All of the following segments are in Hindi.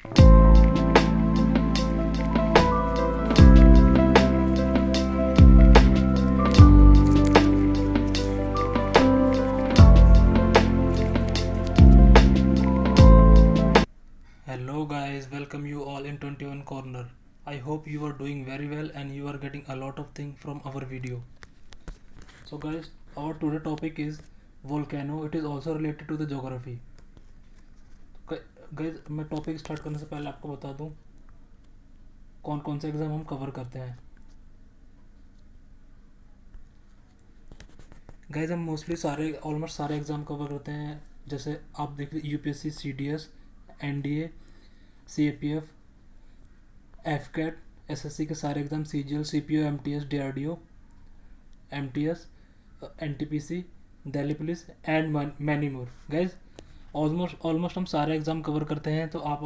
Hello guys, welcome you all in 21 Corner. I hope you are doing very well and you are getting a lot of things from our video. So guys, our today topic is volcano. It is also related to the geography. Guys, मैं टॉपिक स्टार्ट करने से पहले आपको बता दूं कौन कौन से एग्ज़ाम हम कवर करते हैं. गाइज हम मोस्टली ऑलमोस्ट सारे एग्ज़ाम कवर करते हैं. जैसे आप देख लीजिए UPSC, CDS, NDA, CAPF, AFCAT, SSC के सारे exam, CGL, CPO, MTS, DRDO, MTS, NTPC, Delhi police and many more. Guys almost हम सारे एग्ज़ाम कवर करते हैं. तो आप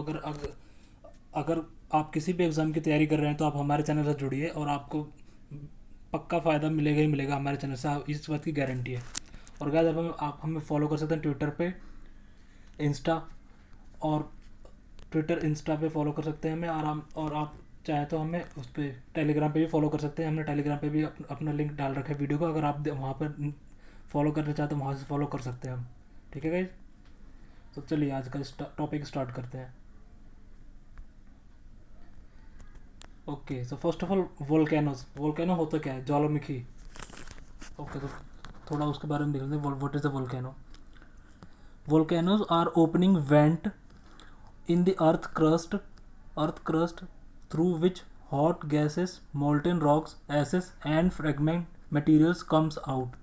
अगर आप किसी भी एग्ज़ाम की तैयारी कर रहे हैं तो आप हमारे चैनल से जुड़िए और आपको पक्का फ़ायदा मिलेगा ही मिलेगा हमारे चैनल से, इस बात की गारंटी है. और गाइज आप हमें फॉलो कर सकते हैं ट्विटर पे, इंस्टा पे फॉलो कर सकते हैं हमें आराम. और आप चाहे तो हमें उस पर टेलीग्राम पे भी फॉलो कर सकते हैं. हमने टेलीग्राम पे भी अपना लिंक डाल रखा है वीडियो को. अगर आप वहाँ पर फॉलो करना चाहते तो वहाँ से फॉलो कर सकते हैं हम. ठीक है गाइज, तो चलिए आज का टॉपिक स्टार्ट करते हैं. Okay, so first of all volcano होता क्या है? ज्वालामुखी. ओके, तो थोड़ा उसके बारे में देख लेते हैं. What is the volcano? Volcanoes are opening vent in the earth crust through which hot gases, molten rocks, ashes and fragment materials comes out.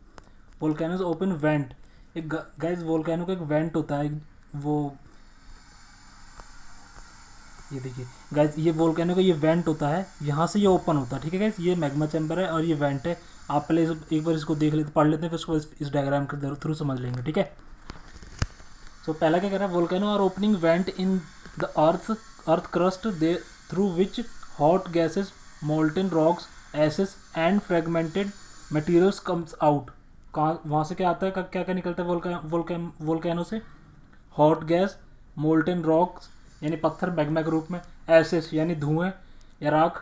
Volcanoes open vent. एक गाइस वोल्केनो का एक वेंट होता है. वो ये देखिए गाइस, ये वोल्केनो का ये वेंट होता है, यहाँ से ये ओपन होता है. ठीक है गाइस, ये मैग्मा चैम्बर है और ये वेंट है. आप पहले एक बार इसको देख लेते, पढ़ लेते हैं, फिर उसको इस डायग्राम के थ्रू समझ लेंगे. ठीक है, तो पहला क्या कर रहा है? Volcano are opening vent in the earth crust they through which hot gases, molten rocks, ashes and fragmented materials comes out. कहाँ वहाँ से क्या आता है? क्या क्या निकलता है वोल्केनो से? हॉट गैस, मोल्टन रॉक्स यानी पत्थर मैग्मा के रूप में, एसेस यानी धुएं या राख,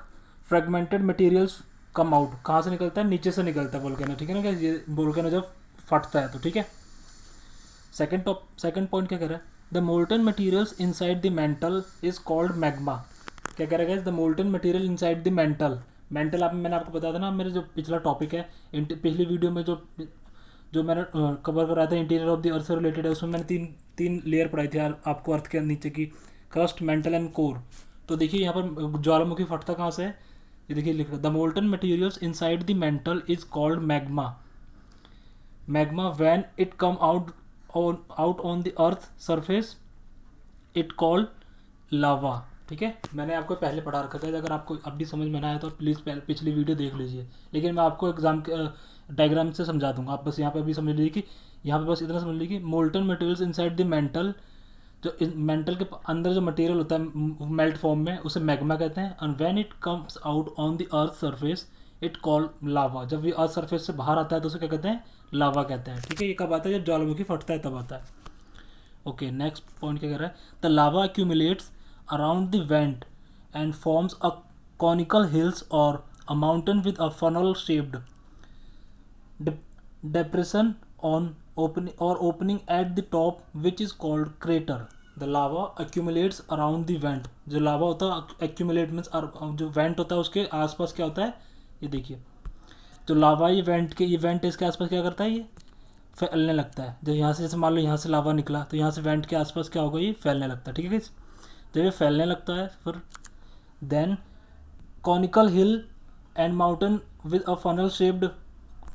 फ्रेगमेंटेड मटेरियल्स कम आउट. कहाँ से निकलता है? नीचे से निकलता है वोल्केनो. ठीक है ना, ये वोल्केनो जब फटता है तो. ठीक है, सेकंड पॉइंट क्या कह रहा है? The molten materials inside the mental is called magma. क्या कह रहा है? The molten material inside the mental. मैंने आपको बताया था ना, मेरे जो पिछला टॉपिक है, पिछली वीडियो में जो मैंने कवर कराया था इंटीरियर ऑफ द अर्थ से रिलेटेड है, उसमें मैंने तीन लेयर पढ़ाई थी आपको अर्थ के नीचे की, क्रस्ट, मेंटल एंड कोर. तो देखिए यहाँ पर ज्वालामुखी फटता कहाँ से है? ये देखिए लिख रहा है, the molten materials inside the mental is called magma. When it come out on the earth surface it called lava. ठीक है, मैंने आपको पहले पढ़ा रखा है. अगर आपको अब भी समझ में ना आया तो प्लीज़ पिछली वीडियो देख लीजिए, लेकिन मैं आपको एग्जाम के डायग्राम से समझा दूंगा. आप बस यहाँ पे अभी समझ लीजिए कि यहाँ पे बस इतना समझ लीजिए कि molten materials inside the mental, जो मेंटल के अंदर जो मटेरियल होता है मेल्ट फॉर्म में, उसे मैग्मा कहते हैं. And when it comes out on the earth surface it called lava. जब ये अर्थ सरफेस से बाहर आता है तो उसे क्या कहते हैं? लावा कहते हैं. ठीक है, ये कब आता है? जब ज्वालामुखी फटता है तब आता है. ओके, नेक्स्ट पॉइंट क्या कर रहा है? The lava accumulates around the vent and forms a conical hills और a mountain with a funnel shaped depression on opening at the top which is called crater. The lava accumulates around the vent. जो लावा होता है accumulate means जो वेंट होता है उसके आसपास क्या होता है? ये देखिए, तो लावा ये वेंट इसके आसपास क्या करता है? ये फैलने लगता है. जब यहाँ से, जैसे मान लो यहाँ से लावा निकला तो यहाँ से वेंट के आसपास क्या होगा? ये फैलने लगता है. ठीक है गाइस, जब ये फैलने लगता है फिर then conical hill and mountain with a funnel shaped,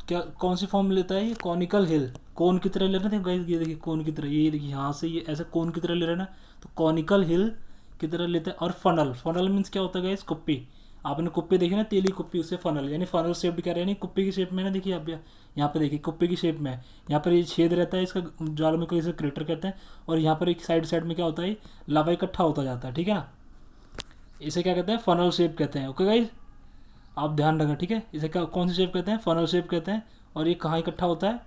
क्या कौन सी फॉर्म लेता है? ये कॉनिकल हिल, कोन की तरह ले रहे थे गाइस. ये देखिए कोन की तरह, ये देखिए यहाँ से ये ऐसे कोन की तरह ले रहे हैं ना, तो कॉनिकल हिल की तरह लेते हैं. और फनल मीन्स क्या होता है गाइस? कुप्पी. आपने कुप्पी देखी ना, तेली कुप्पी, उससे फनल यानी फनल शेप्ड कह रहे हैं, नहीं कुप्पी की शेप में ना. देखिए आप यहाँ पे देखिए कुप्पी की शेप में है. यहाँ पर ये छेद रहता है इसका, ज्वालामुखी इसे क्रेटर कहते हैं. और यहाँ पर एक साइड में क्या होता है? लावा इकट्ठा होता जाता है. ठीक है ना, इसे क्या कहते हैं? फनल शेप कहते हैं. ओके गाइस, आप ध्यान रखें. ठीक है, इसे क्या, कौन सी शेप कहते हैं? फनल शेप कहते हैं. और ये कहाँ इकट्ठा होता है?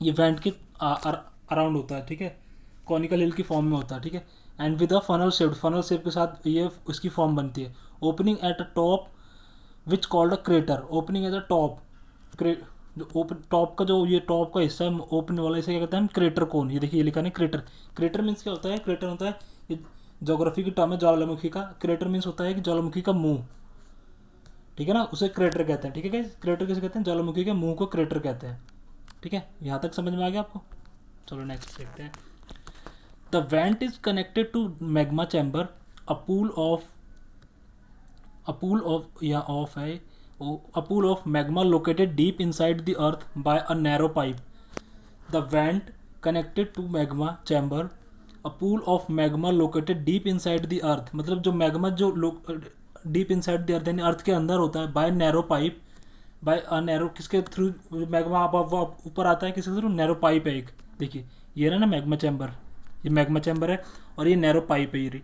ये वेंट के अराउंड होता है. ठीक है, कॉनिकल हिल की फॉर्म में होता है. ठीक है, and with a funnel shape के साथ ये उसकी फॉर्म बनती है। Opening at a top which called a crater, opening at a top, जो ओपन टॉप का जो ये टॉप का हिस्सा है ओपन वाला, इसे क्या कहते हैं हम, क्रेटर कोन। ये देखिए ये लिखा नहीं क्रेटर। क्रेटर मीन्स क्या होता है, क्रेटर होता है ये ज्योग्राफी की टर्म है ज्वालामुखी का। क्रेटर मीन्स होता है कि ज्वालामुखी का मुंह, ठीक है ना, उसे क्रेटर कहते हैं। ठीक है गाइस, क्रेटर किसे कहते हैं, ज्वालामुखी के मुंह को क्रेटर कहते हैं। ठीक है, यहाँ तक समझ में आ गया आपको। चलो नेक्स्ट देखते हैं। The vent is connected to magma chamber, a pool of या ऑफ है, a pool of magma located deep inside the earth by a narrow pipe. The vent connected to magma chamber, a pool of magma located deep inside the earth, मतलब जो मैग्मा जो डीप इनसाइड द अर्थ यानी अर्थ के अंदर होता है, by narrow pipe, by a narrow, किसके थ्रू मैग्मा आप ऊपर आता है, किसके थ्रू, नैरो पाइप है एक। देखिए ये रहा ना मैग्मा चैम्बर, ये मैग्मा चैम्बर है और ये नैरो पाइप है ये।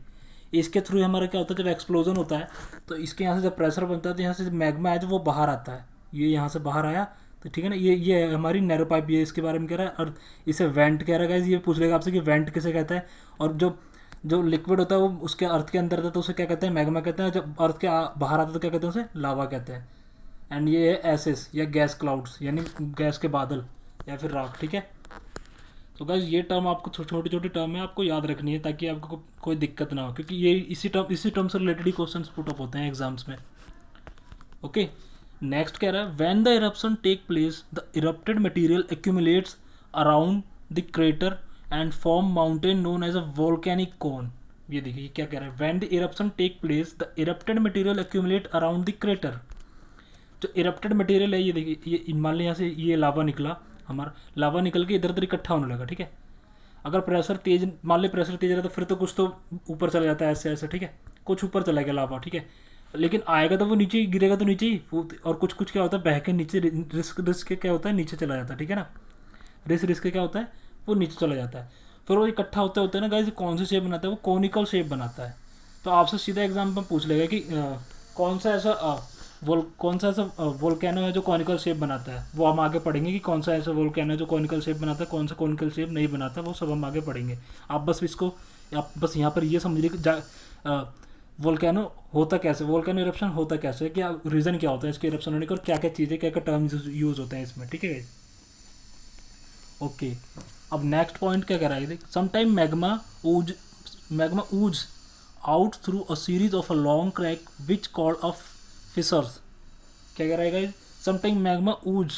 इसके थ्रू हमारा क्या होता है, जब एक्सप्लोजन होता है तो इसके यहाँ से जब प्रेशर बनता है तो यहाँ से मैग्मा है जो वो बाहर आता है, ये यहाँ से बाहर आया तो ठीक है ना, ये हमारी नैरो पाइप, ये इसके बारे में कह रहा है। और इसे वेंट कह रहा है, ये पूछ लेगा आपसे कि वेंट किसे कहता है। और जो जो लिक्विड होता है वो उसके अर्थ के अंदर रहता है तो उसे क्या कहते हैं, मैग्मा कहते हैं। जब अर्थ के बाहर आता है तो क्या कहते हैं, उसे लावा कहते हैं। एंड ये है एसिस या गैस क्लाउड्स, यानी गैस के बादल या फिर राख। ठीक है, तो गाइज ये टर्म आपको छोटी छोटी टर्म है, आपको याद रखनी है ताकि आपको कोई दिक्कत ना हो, क्योंकि ये इसी टर्म से रिलेटेड ही क्वेश्चंस पुट अप होते हैं एग्जाम्स में। ओके, नेक्स्ट कह रहा है when the eruption take place the erupted material accumulates around the crater and form mountain known as a volcanic cone. ये देखिए क्या कह रहा है, when the eruption take place the erupted material accumulate around the crater. जो इरप्टेड मटेरियल है ये देखिए, ये मान लीजिए यहाँ से ये लावा निकला, हमारा लावा निकल के इधर उधर इकट्ठा होने लगा। ठीक है, अगर प्रेशर तेज, मान ली प्रेशर तेज रहा तो फिर तो कुछ तो ऊपर चला जाता है ऐसे ऐसे। ठीक है, कुछ ऊपर चला गया लावा, ठीक है, लेकिन आएगा तो वो नीचे ही, गिरेगा तो नीचे ही। और कुछ कुछ क्या होता है, बह के नीचे, रिस्क के क्या होता है, नीचे चला जाता है। ठीक है ना, रिस्क के क्या होता है, वो नीचे चला जाता है। फिर वो इकट्ठा होते होते ना गाइस कौन सी शेप बनाता है, वो कॉनिकल शेप बनाता है। तो आपसे सीधा एग्जाम में पूछ लेगा कि कौन सा ऐसा वोल्केनो है जो कॉनिकल शेप बनाता है। वो हम आगे पढ़ेंगे कि कौन सा ऐसा वोल्केनो है जो कॉनिकल शेप बनाता है, कौन सा कॉनिकल शेप नहीं बनाता, वो सब हम आगे पढ़ेंगे। आप बस यहाँ पर ये समझ लीजिए वोल्केनो होता कैसे, वोल्केनो इरप्शन होता कैसे, क्या रीज़न क्या होता है इसके इरप्शन होने का, और क्या क्या चीज़ें, क्या क्या टर्म्स यूज़ होते हैं इसमें। ठीक है, ओके। अब नेक्स्ट पॉइंट क्या कह रहा है, sometime magma ooze out through a series of a long crack which called a fissures। क्या कह रहा है guys, sometime magma ooze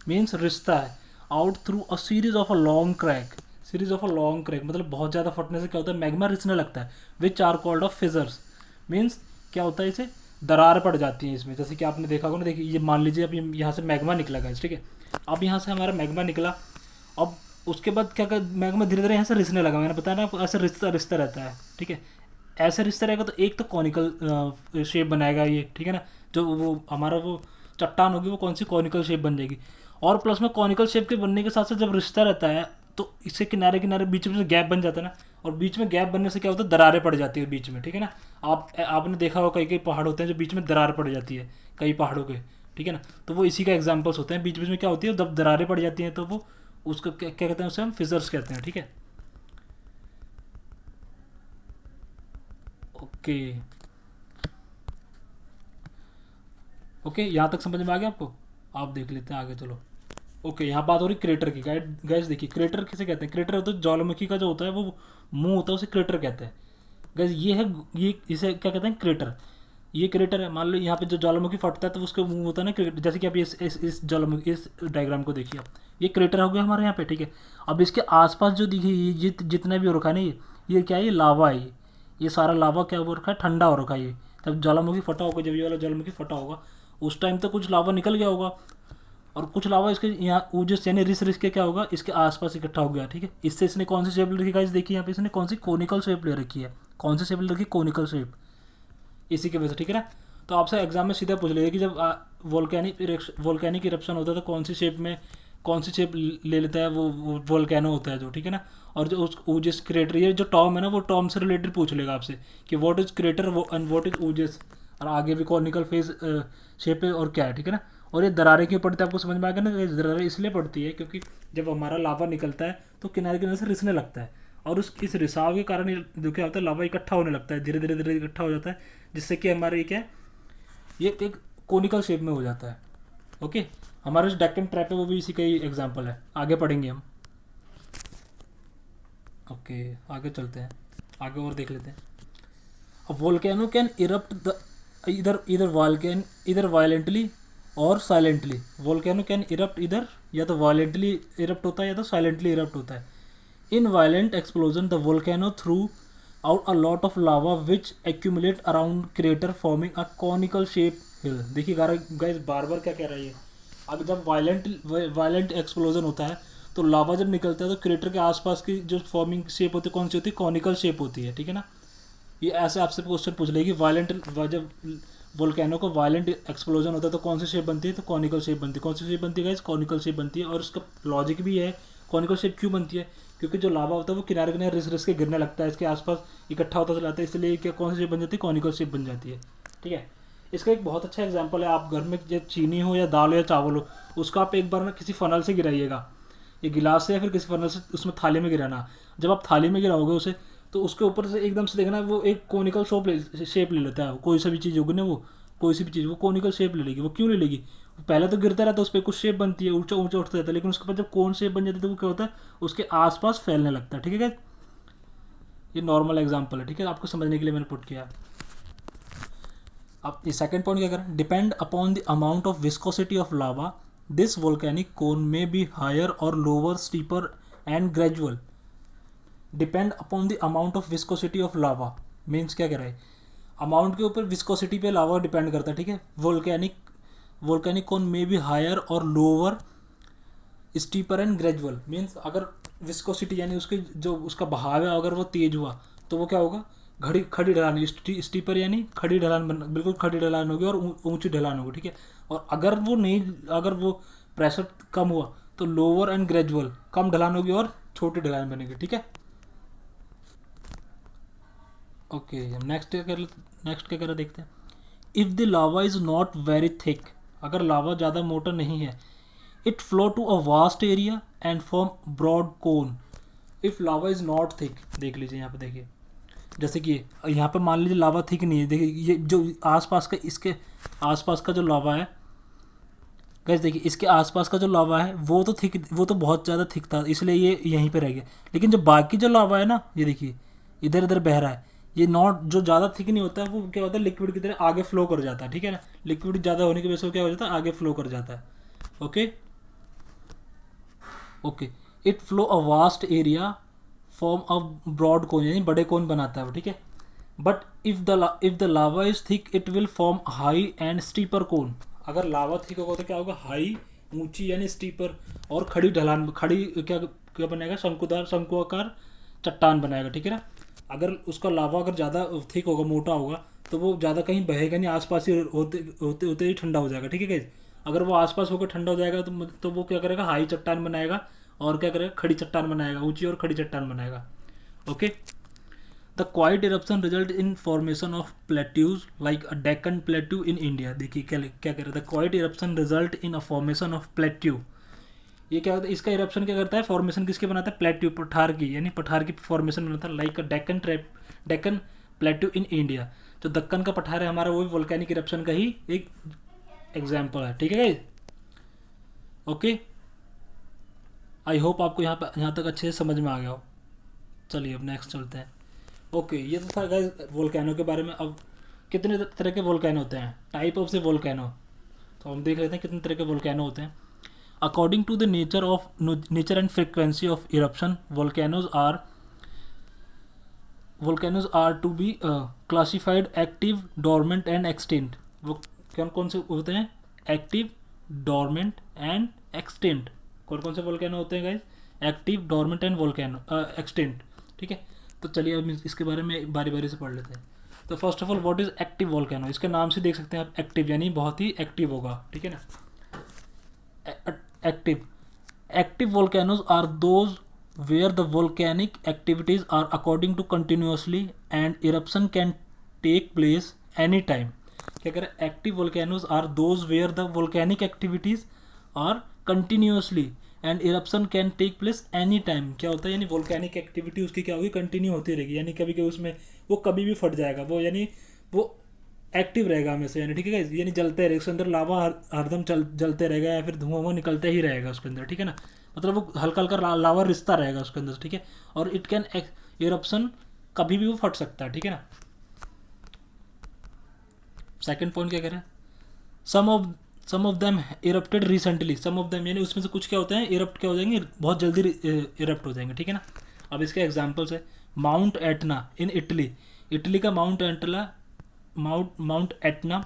means रिश्ता है, out through a series of a long crack, series of a long crack मतलब बहुत ज़्यादा फटने से क्या होता है, मैग्मा रिसने लगता है। Which are called of fissures means क्या होता है, इसे दरार पड़ जाती है इसमें। जैसे कि आपने देखा होगा ना, देखिए ये मान लीजिए अब यहाँ से मैग्मा निकला गाइस, ठीक है, अब यहाँ से हमारा मैग्मा निकला, अब उसके बाद क्या कर, मैग्मा धीरे धीरे यहाँ से रिसने लगा, मैंने बताया ना आपको, ऐसे रिश्ता रिश्ता रहता है। ठीक है, ऐसे रिश्ता रहेगा तो एक तो कॉनिकल शेप बनाएगा ये, ठीक है ना, जो वो हमारा वो चट्टान होगी वो कौन सी कॉनिकल शेप बन जाएगी। और प्लस में कॉनिकल शेप के बनने के साथ साथ जब रिश्ता रहता है तो इससे किनारे किनारे बीच में गैप बन जाता है ना, और बीच में गैप बनने से क्या होता है, दरारें पड़ जाती है बीच में। ठीक है ना, आपने देखा होगा कई कई पहाड़ होते हैं जो बीच में दरार पड़ जाती है कई पहाड़ों के। ठीक है ना, तो वो इसी का एग्जाम्पल्स होते हैं, बीच बीच में क्या होती है, जब दरारें पड़ जाती हैं तो वो उसको क्या कहते हैं, उसे हम फिजर्स कहते हैं। ठीक है, ओके ओके, यहाँ तक समझ में आ गया आपको। आप देख लेते हैं आगे, चलो। ओके, यहाँ बात हो रही क्रेटर की। गैस देखिए क्रेटर किसे कहते हैं, क्रेटर होता है ज्वालामुखी का जो होता है वो मुंह होता है, उसे क्रेटर कहते हैं। गैस ये है, ये इसे क्या कहते हैं, क्रेटर। ये क्रेटर है, मान लो यहाँ पे जो ज्वालामुखी फटता है तो उसका मुंह होता है ना क्रेटर। जैसे कि आप इस ज्वालामुखी इस डायग्राम को देखिए आप, ये क्रेटर हो गया हमारे यहाँ पे। ठीक है, अब इसके आसपास जो दिखी ये जितना भी हो रखा है ना, ये क्या है, ये लावा है, ये सारा लावा क्या हो रखा है, ठंडा हो रखा है। ये जब ज्वालामुखी फटा होगा, जब ये वाला ज्वालामुखी फटा होगा उस टाइम तो कुछ लावा निकल गया होगा, और कुछ लावा इसके यहाँ ऊजस यानी रिस के क्या होगा, इसके आसपास इकट्ठा हो गया। ठीक है, इससे इसने कौन सी शेप ले रखी है, देखिए यहाँ पे इसने कौन सी कॉनिकल शेप ले रखी है, कौन सी शेप ले रखी है, कॉनिकल शेप, इसी की वजह से। ठीक है ना, तो आपसे एग्जाम में सीधा पूछ लेगा कि जब वोल्केनिक इरप्शन होता है तो कौन सी शेप ले लेता है, वो वोल्केनो होता है जो। ठीक है ना, और जो उस ऊजस क्रेटर, ये जो टर्म है ना वो टर्म से रिलेटेड पूछ लेगा आपसे कि what is crater and what is oozes, और आगे भी कॉनिकल फेस शेप है और क्या है। ठीक है ना, और ये दरारें क्यों पड़ती है, आपको समझ में आ गया ना, ये दरारें इसलिए पड़ती है क्योंकि जब हमारा लावा निकलता है तो किनारे किनारे से रिसने लगता है, और उस इस रिसाव के कारण जो क्या होता है, लावा इकट्ठा होने लगता है, धीरे धीरे धीरे इकट्ठा हो जाता है, जिससे कि हमारे ये क्या है, ये एक कोनिकल शेप में हो जाता है। ओके, हमारा जो डेक्कन ट्रैप है वो भी इसी का ही एग्जाम्पल है, आगे पढ़ेंगे हम। ओके, आगे चलते हैं, आगे और देख लेते हैं। A volcano can erupt the either violently और साइलेंटली। वोल्केनो कैन इरप्ट इधर या तो वायलेंटली इरप्ट होता है या तो साइलेंटली इरप्ट होता है। In violent explosion the volcano through out a lot of lava which accumulate around crater forming a conical shape hill. देखिए गाइस बार बार क्या कह रहा है ये, अब जब वायलेंट एक्सप्लोजन होता है तो लावा जब निकलता है तो क्रेटर के आसपास की जो फॉर्मिंग शेप होती है कौन सी होती है, कॉनिकल शेप होती है, ठीक है ना। ये ऐसे आपसे क्वेश्चन पूछ लेगी, जब वोल्केनो को वायलेंट एक्सप्लोजन होता है तो कौन सी शेप बनती है, तो कॉनिकल शेप बनती है। कौन सी शेप बनती है गाइस, कॉनिकल शेप बनती है। और उसका लॉजिक भी है, कॉनिकल शेप क्यों बनती है, क्योंकि जो लावा होता है वो किनारे किनारे रिस के गिरने लगता है, इसके आसपास इकट्ठा होता चला जाता है, इसलिए क्या कौन सी शेप बन जाती है, कॉनिकल शेप बन जाती है, ठीक है। इसका एक बहुत अच्छा एग्जाम्पल है, आप घर में जब चीनी हो या दाल हो या चावल हो, उसको आप एक बार ना किसी फनल से गिराइएगा, ये गिलास से या फिर किसी फनल से उसमें थाली में गिराना। जब आप थाली में गिराओगे उसे तो उसके ऊपर से एकदम से देखना वो एक कोनिकल शेप ले लेता है। कोई सा भी चीज़ होगी ना, वो कोई सी भी चीज़ वो कोनिकल शेप ले लेगी। वो क्यों ले लेगी, पहले तो गिरता रहता है, उस पर कुछ शेप बनती है, ऊंचा ऊंचा उठता रहता है, लेकिन उसके बाद जब कोन शेप बन जाती है तो वो क्या होता है, उसके आसपास फैलने लगता है, ठीक है। ये नॉर्मल एग्जाम्पल है, ठीक है, आपको समझने के लिए मैंने पुट किया। अब ये सेकंड पॉइंट क्या करें, depend upon the amount of viscosity of lava this volcanic cone में बी हायर और lower, steeper and gradual. Depend upon the amount of viscosity of lava means क्या कह रहा है, अमाउंट के ऊपर विस्कोसिटी पे लावा डिपेंड करता है, ठीक है। वोल्केनिक कोन में बी हायर और lower, steeper and gradual means अगर विस्कोसिटी यानी उसकी जो उसका बहाव है अगर वो तेज हुआ तो वो क्या होगा, खड़ी ढलान, स्टीपर यानी खड़ी ढलान बिल्कुल खड़ी ढलान होगी और ऊंची ढलान होगी, ठीक है। और अगर वो प्रेशर कम हुआ तो लोअर एंड ग्रेजुअल, कम ढलान होगी और छोटी ढलान बनेगी, ठीक है। ओके, नेक्स्ट क्या कर रहे देखते हैं। If the lava is not very thick, अगर लावा ज़्यादा मोटा नहीं है, it flow to a vast area and form broad cone. If lava is not thick, देख लीजिए यहाँ पे, देखिए जैसे कि यहाँ पे मान लीजिए लावा थिक नहीं है, देखिए ये जो आसपास का, इसके आसपास का जो लावा है गैस, देखिए इसके आसपास का जो लावा है वो तो बहुत ज़्यादा थिक था, इसलिए ये यहीं पे रह गया। लेकिन जो बाकी जो लावा है ना, ये देखिए इधर इधर बह रहा है, ये नॉट जो ज़्यादा थिक नहीं होता है वो क्या होता है, लिक्विड की तरह आगे फ्लो कर जाता है, ठीक है ना। लिक्विड ज़्यादा होने की वजह से क्या हो जाता है, आगे फ्लो कर जाता है। Okay, it flow a vast area form a broad cone, यानी बड़े कोन बनाता है वो, ठीक है। But if the lava is thick it will form high and steeper cone. अगर लावा थिक होगा तो क्या होगा, हाई ऊंची यानी स्टीपर, और खड़ी ढलान, क्या बनेगा, शंकुआकार चट्टान बनाएगा, ठीक है ना। अगर उसका लावा अगर ज़्यादा थिक होगा, मोटा होगा, तो वो ज़्यादा कहीं बहेगा नहीं, आसपास ही होते ही ठंडा हो जाएगा, ठीक है गाइस। अगर वो आसपास होकर ठंडा हो जाएगा तो वो क्या करेगा, हाई चट्टान बनाएगा, और क्या करेगा, खड़ी चट्टान बनाएगा, ऊंची और खड़ी चट्टान बनाएगा। Okay, the quite eruption result in formation of plateaus like a Deccan plateau in India. देखिए क्या कह रहे हैं, the quite eruption result in a formation of plateau. ये क्या होता है, इसका इरप्शन क्या करता है, फॉर्मेशन किसके बनाता है, प्लेट्यू, पठार की, यानी पठार की फॉर्मेशन बनाता है, like a Deccan plateau in India. जो दक्कन का पठार है हमारा, वो भी वोल्केनिक इरप्शन का ही एक एग्जाम्पल है, ठीक है गाइस। ओके, आई होप आपको यहाँ तक अच्छे से समझ में आ गया हो। चलिए अब नेक्स्ट चलते हैं। ओके, ये तो था गाइस वोल्केनो के बारे में। अब कितने तरह के वोल्केनो होते हैं, टाइप ऑफ से वोल्केनो, तो हम देख लेते हैं कितने तरह के वोल्केनो होते हैं। According to the nature and frequency of eruption, volcanoes are to be classified active, dormant and extinct। वो कौन से होते हैं, एक्टिव, डोरमेंट एंड एक्सटेंट। कौन से वोल्केनो होते हैं guys, active, dormant and volcano extinct, ठीक है। तो चलिए अब इसके बारे में बारी बारी से पढ़ लेते हैं। तो first of all what is active volcano, इसके नाम से देख सकते हैं आप, एक्टिव यानी बहुत ही एक्टिव होगा, ठीक है ना। Active volcanoes are those where the volcanic activities are according to continuously and eruption can take place anytime। क्या कह रहे हैं, active volcanoes are those where the volcanic activities are continuously and eruption can take place any time. क्या होता है, यानी वोल्केनिक एक्टिविटी उसकी क्या होगी, कंटिन्यू होती रहेगी, यानी कभी कभी उसमें वो कभी भी फट जाएगा, वो यानी वो एक्टिव रहेगा हमेशा, यानी ठीक है guys? यानी जलते रहेगा उसके अंदर, लावा हरदम जलते रहेगा या फिर धुआं निकलते ही रहेगा उसके अंदर, ठीक है ना। मतलब वो हल्का हल्का लावा रिश्ता रहेगा उसके अंदर, ठीक है। और इट कैन इरप्शन, कभी भी वो फट सकता है, ठीक है ना। सेकंड पॉइंट क्या कह रहे हैं, some of them erupted recently, some of them यानी उसमें से कुछ क्या होते हैं, इरप्ट क्या हो जाएंगे, बहुत जल्दी इरप्ट हो जाएंगे, ठीक है ना। अब इसके एग्जांपल्स है, Mount Etna in Italy, Italy का Mount Etna,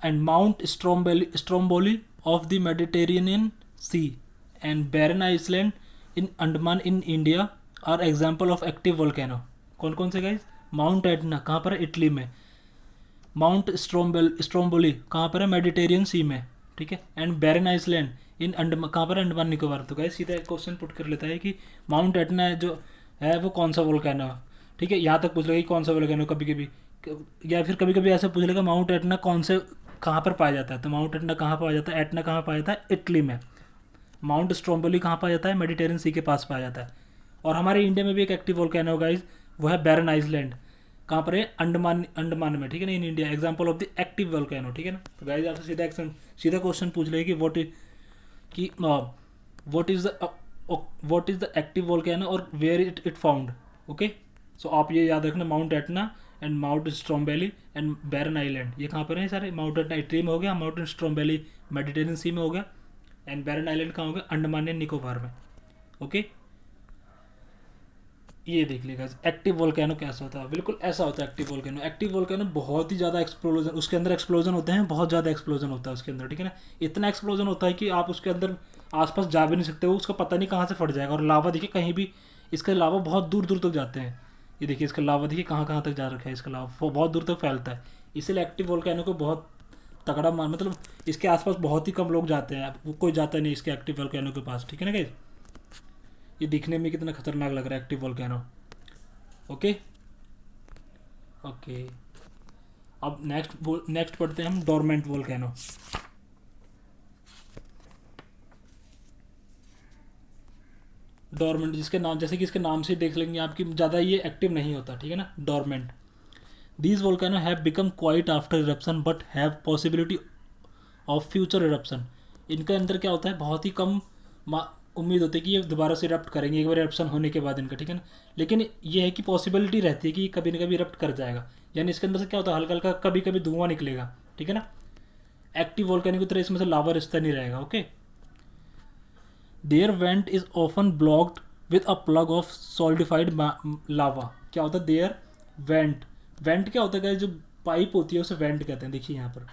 and Mount Stromboli of the Mediterranean sea, and Barren island in Andaman in India are example of active volcano. कौन कौन से गाइज, माउंट एटना कहाँ पर है, इटली में। माउंट स्ट्रोम्बोली कहाँ पर है, मेडिटेरियन सी में, ठीक है। And Barren island in Andaman, कहाँ पर है, अंडमान निकोबार। तो गाइस सीधा एक क्वेश्चन पुट कर लेता है कि माउंट एटना जो है वो कौन सा वोल्केनो है, ठीक है। यहाँ तक पूछ लेगा कि कौन सा वोल्केनो, कभी कभी, या फिर कभी कभी ऐसे पूछ लेगा माउंट एटना कौन से, कहाँ पर पाया जाता है। तो माउंट एटना कहाँ पाया जाता है, एटना कहाँ पाया जाता है, इटली में। माउंट स्ट्रोम्बोली कहाँ पाया जाता है, मेडिटेरियन सी के पास पाया जाता है। और हमारे इंडिया में भी एक एक्टिव वोल्केनो गाइस, वो है बैरन आइसलैंड, कहाँ पर है, अंडमान में, ठीक है ना, in India, example of the active volcano, ठीक है ना। तो गाइस आपसे सीधा क्वेश्चन पूछ लेगी कि what is the active volcano और where it found. Okay, so आप ये याद रखना, Mount Etna and Mount Stromboli and Barren island, ये कहाँ पर है सारे, माउंट एटना इटली में हो गया, माउंट स्ट्रोम्बेली मेडिटेरियन सी में हो गया, एंड बैरन आइलैंड कहाँ हो गया, अंडमान एंड निकोबार में। ओके, ये देख लेगा एक्टिव वोल्केनो कैसा होता है, बिल्कुल ऐसा होता है एक्टिव वोल्केनो। एक्टिव वोल्केनो बहुत ही ज़्यादा एक्सप्लोजन, उसके अंदर एक्सप्लोजन होते हैं, बहुत ज़्यादा एक्सप्लोजन होता है उसके अंदर, ठीक है ना। इतना एक्सप्लोजन होता है कि आप उसके अंदर आसपास जा भी नहीं सकते हो, उसका पता नहीं कहाँ से फट जाएगा। और लावा देखिए कहीं भी, इसके लावा बहुत दूर दूर तक जाते हैं। ये देखिए इसका लावा देखिए कहाँ कहाँ तक जा रखा है, इसका लावा वो बहुत दूर तक फैलता है। इसीलिए एक्टिव वोल्केनो को बहुत तगड़ा मान, मतलब इसके आसपास बहुत ही कम लोग जाते हैं, वो कोई जाता नहीं इसके एक्टिव वोल्केनो के पास, ठीक है ना गाइस। ये दिखने में कितना खतरनाक लग रहा है एक्टिव वोल्केनो। ओके ओके, अब नेक्स्ट पढ़ते हैं हम डोरमेंट वोल्केनो। डोरमेंट, जिसके नाम, जैसे कि इसके नाम से देख लेंगे आपकी, ज़्यादा ये एक्टिव नहीं होता, ठीक है ना, dormant. These volcano have become quiet after eruption but have possibility of future eruption. इनके अंदर क्या होता है, बहुत ही कम उम्मीद होती है कि ये दोबारा से इरप्ट करेंगे एक बार इरप्शन होने के बाद इनका, ठीक है ना। लेकिन ये है कि पॉसिबिलिटी रहती है कि कभी ना कभी इरप्ट कर जाएगा, यानी इसके अंदर से क्या होता है, हल्का हल्का कभी कभी धुआं निकलेगा, ठीक है ना। एक्टिव वोल्केनो की तरह इसमें से लावा रिश्ता नहीं रहेगा। Okay, their vent is often blocked with a plug of solidified lava. क्या होता है देयर वेंट, वेंट क्या होता है, जो पाइप होती है उसे वेंट कहते हैं। देखिए यहाँ पर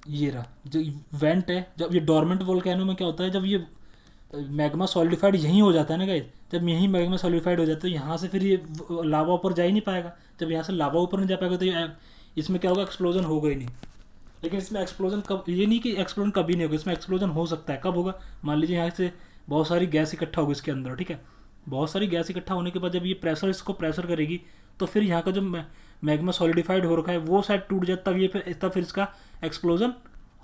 ये रहा जो वेंट है। जब ये डोरमेंट वोल्केनो में क्या होता है, जब ये मैग्मा सॉलिडिफाइड यहीं हो जाता है ना गाइस, जब यहीं मैग्मा सॉलिडिफाइड हो जाता है तो यहाँ से फिर ये लावा ऊपर जा ही नहीं पाएगा। जब यहाँ से लावा ऊपर नहीं जा पाएगा तो ये इसमें क्या होगा, एक्सप्लोजन होगा ही नहीं। लेकिन इसमें एक्सप्लोजन कब, ये नहीं कि एक्सप्लोजन कभी नहीं होगा, इसमें एक्सप्लोजन हो सकता है। कब होगा, मान लीजिए यहाँ से बहुत सारी गैस इकट्ठा होगी इसके अंदर, ठीक है। बहुत सारी गैस इकट्ठा होने के बाद जब ये प्रेशर इसको प्रेशर करेगी तो फिर यहाँ का जो मैग्मा सॉलिडिफाइड हो रखा है वो शायद टूट जाए, तब फिर इसका एक्सप्लोजन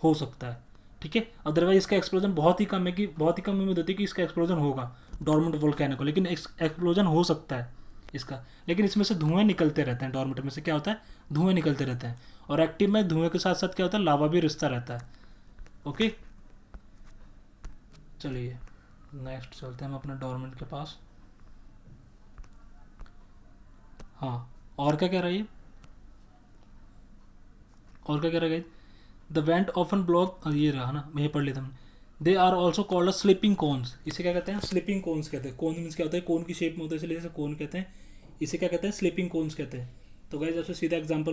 हो सकता है, ठीक है। अदरवाइज इसका एक्सप्लोजन बहुत ही कम है, कि बहुत ही कम उम्मीद होती है कि इसका एक्सप्लोजन होगा डोरमेंट वोल्केनो को, लेकिन एक्सप्लोजन हो सकता है इसका। लेकिन इसमें से धुएं निकलते रहते हैं, डोरमेंट में से क्या होता है, धुएं निकलते रहते हैं। और एक्टिव में धुएं के साथ साथ क्या होता है, लावा भी रिश्ता रहता है। ओके, चलिए नेक्स्ट चलते हैं हम अपने डोरमेंट के पास। हाँ, और क्या कह रहा है ये, और क्या कह रहा है, द वेंट ऑफन ब्लॉक, ये रहा ना, मैं पढ़ लेता हूँ। They are also called sleeping cones, इसे क्या कहते हैं, स्लीपिंग कोन्स कहते हैं। कोन मीन्स क्या होता है, कोन की शेप में होता है इसलिए इसे कोन कहते हैं। इसे क्या कहते हैं, स्लीपिंग कोन्स कहते हैं। तो गाइस आपसे सीधा एग्जाम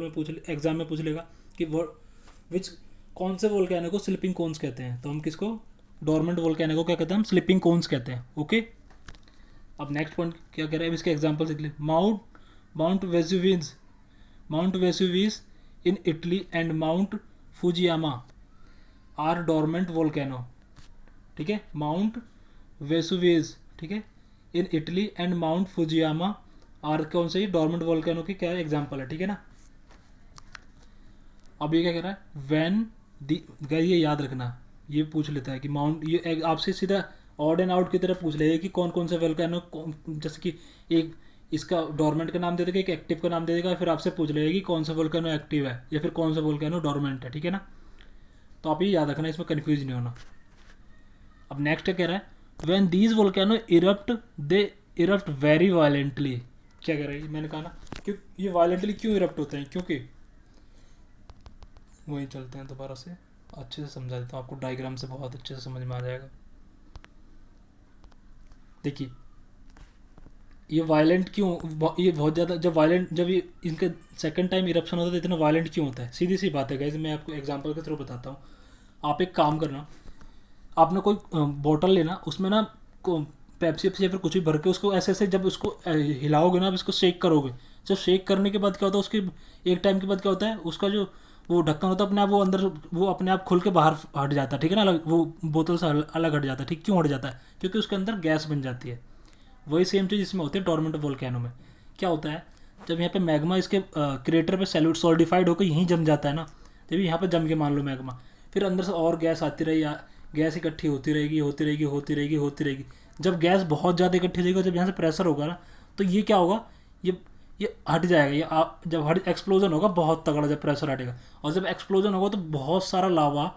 में पूछ लेगा कि विच, कौन से वोल्केनो को स्लीपिंग कोन्स कहते हैं, तो हम किसको, डोरमेंट वोल्केनो को क्या कहते हैं, हम स्लीपिंग कोन्स कहते हैं। ओके, अब नेक्स्ट पॉइंट क्या कह रहा है, इसके एग्जाम्पल देख ले। Mount Vesuvius in Italy and Mount Fujiyama are dormant volcano, ठीक है। माउंट वेसुविस, ठीक है, in Italy and Mount Fujiyama are कौन से, डोरमेंट वोल्केनो की क्या एग्जाम्पल है, ठीक है ना। अब ये क्या कह रहा है, वैन दी, ये याद रखना, ये पूछ लेता है कि माउंट, ये आपसे सीधा ऑड एंड आउट की तरह पूछ लेगा कि कौन कौन से वोल्केनो, जैसे कि एक इसका डोरमेंट का नाम दे देगा, एक एक्टिव का नाम दे देगा, फिर आपसे पूछ लेगा कि कौन सा वोल्केनो एक्टिव है या फिर कौन सा वोल्केनो डोरमेंट है, ठीक है ना। तो आप ये याद रखना, इसमें कन्फ्यूज नहीं होना। अब नेक्स्ट कह रहा है when these volcano erupt they erupt very violently. क्या कह रहा है, मैंने कहा ना कि ये वायलेंटली क्यों इरप्ट होते हैं, क्योंकि वहीं चलते हैं दोबारा से, अच्छे से समझा देता हूँ आपको, डायग्राम से बहुत अच्छे से समझ में आ जाएगा। देखिए ये वायलेंट क्यों, ये बहुत ज़्यादा जब वायलेंट, जब ये इनका सेकंड टाइम इरप्शन होता है तो इतना वायलेंट क्यों होता है, सीधी सी बात है गाइस, मैं आपको एग्जांपल के थ्रू बताता हूँ। आप एक काम करना, आपने कोई बोतल लेना, उसमें ना पेप्सी वेप्सी या फिर कुछ भी भर के उसको ऐसे ऐसे जब उसको हिलाओगे ना, आप इसको शेक करोगे, जब शेक करने के बाद क्या होता है, उसके एक टाइम के बाद क्या होता है, उसका जो वो ढक्कन होता है अपने आप वो अंदर वो अपने आप खुल के बाहर हट जाता है, ठीक है ना, अलग वो बोतल से अलग हट जाता है। ठीक क्यों हट जाता है, क्योंकि उसके अंदर गैस बन जाती है। वही सेम चीज़ इसमें होती है डोरमेंट वोल्केनो में। क्या होता है, जब यहाँ पे मैग्मा इसके क्रेटर पे सॉलिडिफाइड होकर यहीं जम जाता है ना, जब यहाँ पे जम के मान लो मैग्मा, फिर अंदर से और गैस आती रही, गैस इकट्ठी होती रहेगी होती रहेगी होती रहेगी होती रहेगी। जब गैस बहुत ज़्यादा इकट्ठी हो जाएगी, जब यहाँ से प्रेशर होगा ना, तो ये क्या होगा, ये हट जाएगा, जब हट एक्सप्लोजन होगा बहुत तगड़ा, जब प्रेशर हटेगा, और जब एक्सप्लोजन होगा तो बहुत सारा लावा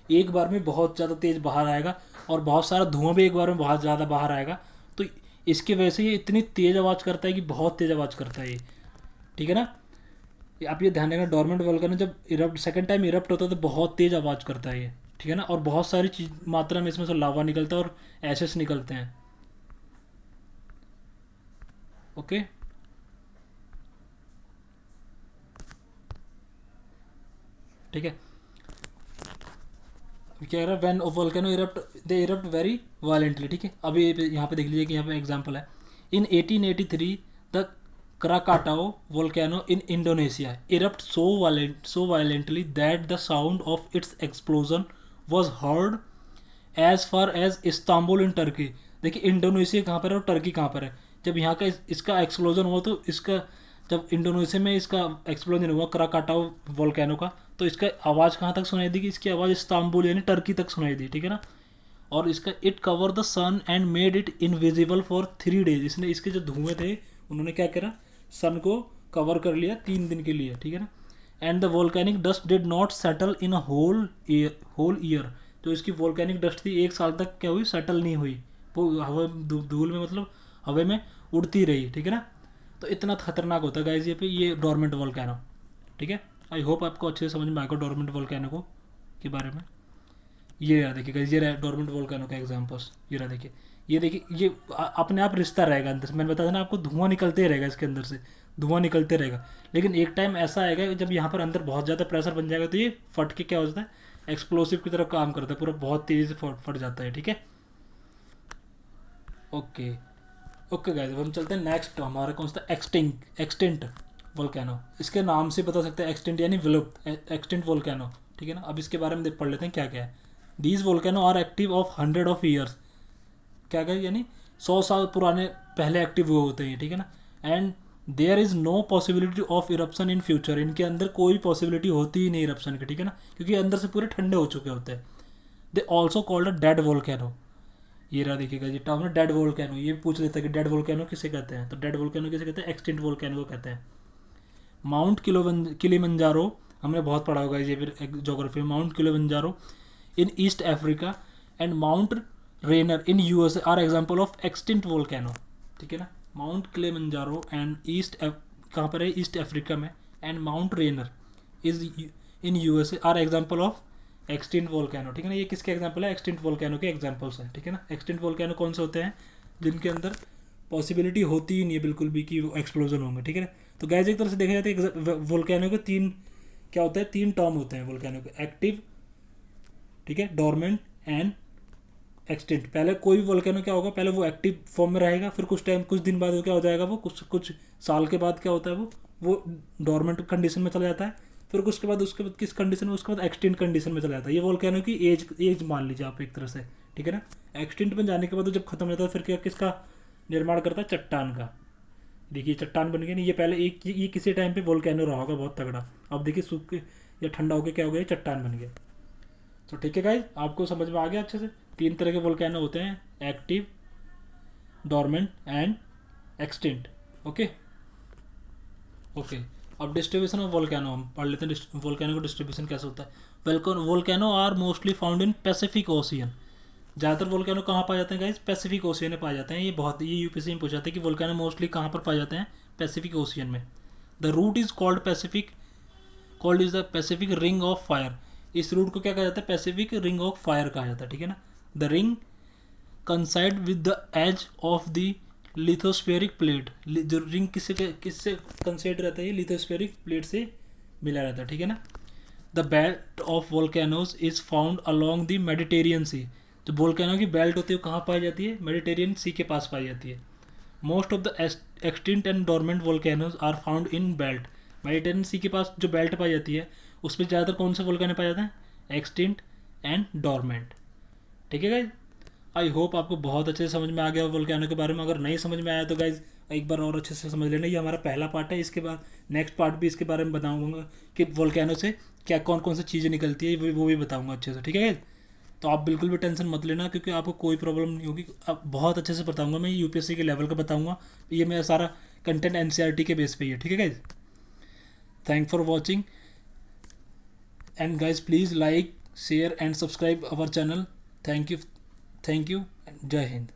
एक बार में बहुत ज़्यादा तेज़ बाहर आएगा, और बहुत सारा धुआं भी एक बार में बहुत ज़्यादा बाहर आएगा। तो इसकी वजह से ये इतनी तेज़ आवाज़ करता है कि बहुत तेज़ आवाज़ करता है ये, ठीक है ना। आप ये ध्यान रखना, डोरमेंट वोल्केनो जब इरप्ट सेकंड टाइम इरप्ट होता है तो बहुत तेज़ आवाज़ करता है ये, ठीक है ना, और बहुत सारी चीज मात्रा में इसमें से लावा निकलता है और एसेस निकलते हैं। ओके, ठीक है। क्या कह रहा है, when volcano erupt they erupt very violently, ठीक है। अभी यहाँ पे देख लीजिए कि यहाँ पे एग्जांपल है, इन 1883 the Krakatau volcano in Indonesia erupt so violently that the sound of its explosion was heard as far as Istanbul in Turkey। देखिए इंडोनेशिया कहाँ पर है और टर्की कहाँ पर है। जब यहाँ का इसका एक्सप्लोजन हुआ तो इसका, जब इंडोनेशिया में इसका एक्सप्लोजन हुआ कराकाटाओ वोल्केनो का, तो इसका आवाज़ कहाँ तक सुनाई दी, कि इसकी आवाज़ इस्तांबुल यानी टर्की तक सुनाई दी, ठीक है ना। और इसका it cover the sun and made it invisible for 3 days। इसने इसके जो धुएं थे उन्होंने क्या करा, सन को कवर कर लिया 3 दिन के लिए, ठीक है ना। And the volcanic dust did not settle in a whole year. जो इसकी वोल्केनिक डस्ट थी 1 साल तक क्या हुई, सेटल नहीं हुई, वो हवा धूल में, मतलब हवा में उड़ती रही, ठीक है ना। तो इतना खतरनाक होता है गाइस ये डोरमेंट वोल्केनो, ठीक है। आई होप आपको अच्छे से समझ में आएगा डोरमेंट वोल्केनो को के बारे में। ये रहा देखिए गाइस, ये रहा डोरमेंट वोल्केनो का एग्जांपल्स, ये रहा देखिए, ये देखिए, ये अपने आप रिश्ता रहेगा अंदर से, मैंने बताया ना आपको, धुआं निकलते रहेगा इसके अंदर से, धुआं निकलते रहेगा। लेकिन एक टाइम ऐसा आएगा जब यहाँ पर अंदर बहुत ज़्यादा प्रेशर बन जाएगा तो ये फट के क्या हो जाता है, एक्सप्लोसिव की तरह काम करता है, पूरा बहुत तेज़ी से फट जाता है, ठीक है। ओके ओके गाइस, अब हम चलते हैं नेक्स्ट, हमारा कौन सा, एक्सटिंक्ट वोल्केनो। इसके नाम से बता सकते हैं एक्सटिंक्ट यानी विलुप्त, एक्सटिंक्ट वोल्केनो, ठीक है ना। अब इसके बारे में पढ़ लेते हैं क्या क्या है। These volcano are active of 100 years, क्या क्या यानी 100 साल पुराने पहले एक्टिव हुए होते हैं, ठीक है ना। And there is no possibility of eruption in future, इनके अंदर कोई पॉसिबिलिटी होती ही नहीं इरप्शन की, ठीक है ना, क्योंकि अंदर से पूरे ठंडे हो चुके होते हैं। They also called a dead volcano. ये रहा देखिएगा जी टर्म है डेड वोल्केनो, ये पूछ लेता है कि डेड वोल्केनो किसे कहते हैं, तो डेड वोल्केनो किसे कहते हैं, एक्सटिंक्ट वोल्केनो को कहते हैं। माउंट किलिमंजारो, हमने बहुत पढ़ा होगा ये फिर जोग्राफी में। Mount Kilimanjaro in East Africa and Mount Rainier in USA are example of extinct volcano, ठीक है ना। माउंट किलिमंजारो एंड कहाँ पर है, ईस्ट अफ्रीका में, and Mount Rainier is in USA are example of extinct volcano, ठीक है ना। ये किसके एग्जाम्पल है, एक्सटिंक्ट वोल्केनो के एग्जाम्पल्स हैं, ठीक है ना। एक्सटिंक्ट वोल्केनो कौन से होते हैं, जिनके अंदर पॉसिबिलिटी होती ही नहीं है बिल्कुल भी कि वो एक्सप्लोजन होंगे, ठीक है ना। तो गैस एक तरह से देखा जाता है वोल्केनो के 3 क्या होता है, 3 टर्म होते हैं वोल्केनो के, एक्टिव, ठीक है, डोरमेंट एंड एक्सटिंक्ट। पहले कोई वोल्केनो क्या होगा, पहले वो एक्टिव फॉर्म में रहेगा, फिर कुछ दिन बाद वो क्या हो जाएगा, वो कुछ साल के बाद क्या होता है, वो डोरमेंट कंडीशन में चला जाता है, फिर उसके बाद किस कंडीशन में, उसके बाद एक्सटिंक्ट कंडीशन में चला जाता है। ये वोल्केनो की एज मान लीजिए आप एक तरह से, ठीक है ना। एक्सटिंक्ट में जाने के बाद जब खत्म हो जाता है फिर क्या किसका निर्माण करता है, चट्टान का। देखिए चट्टान बन गया नहीं, ये पहले ये किसी टाइम पे वोल्केनो रहा होगा बहुत तगड़ा, अब देखिए सूख के या ठंडा होकर क्या हो गया, चट्टान बन गया। तो ठीक है गाइज, आपको समझ में आ गया अच्छे से। 3 तरह के वोल्केनो होते हैं, active, dormant and extinct. Okay okay. अब डिस्ट्रीब्यूशन ऑफ वोल्केनो हम पढ़ लेते हैं, वोल्केनो का डिस्ट्रीब्यूशन कैसे होता है। Volcano are mostly found in Pacific Ocean. ज़्यादातर वोल्केनो कहाँ पाए जाते हैं गाइज, पैसिफिक ओशियन में पाए जाते हैं। ये यूपीएससी में पूछा था कि वोल्केनो मोस्टली कहाँ पर पाए जाते हैं, पैसिफिक ओशियन में। The route is called is the Pacific ring of fire. इस रूट को क्या कहा जाता है, पैसिफिक रिंग ऑफ फायर कहा जाता है, ठीक है ना। The ring coincide with the edge of the lithospheric plate. जो रिंग किससे कंसाइड रहता है, ये लिथोस्फेरिक प्लेट से मिला रहता है, ठीक है ना। The belt of volcanoes is found along the Mediterranean sea. जो वोल्केनो की बेल्ट होती है वो कहाँ पाई जाती है, मेडिटेरियन सी के पास पाई जाती है। Most of the extinct and dormant volcanoes are found in belt. Mediterranean sea के पास जो बेल्ट पाई जाती है उसमें ज़्यादातर कौन से वोल्केनो पाए जाते हैं, एक्सटिंक्ट एंड डोरमेंट। ठीक है गाइज, आई होप आपको बहुत अच्छे से समझ में आ गया वोल्केनो के बारे में। अगर नहीं समझ में आया तो गाइज एक बार और अच्छे से समझ लेना। ये हमारा पहला पार्ट है, इसके बाद नेक्स्ट पार्ट भी इसके बारे में बताऊंगा कि वोल्केनो से क्या कौन कौन सी चीज़ें निकलती है, वो भी बताऊंगा अच्छे से। ठीक है गाइज, तो आप बिल्कुल भी टेंशन मत लेना, क्योंकि आपको कोई प्रॉब्लम नहीं होगी। अब बहुत अच्छे से बताऊंगा मैं, यूपीएससी के लेवल का बताऊंगा। ये मेरा सारा कंटेंट एनसीईआरटी के बेस पे ही है। ठीक है guys, thank for watching and guys please like, share and subscribe our channel. Thank you, जय हिंद।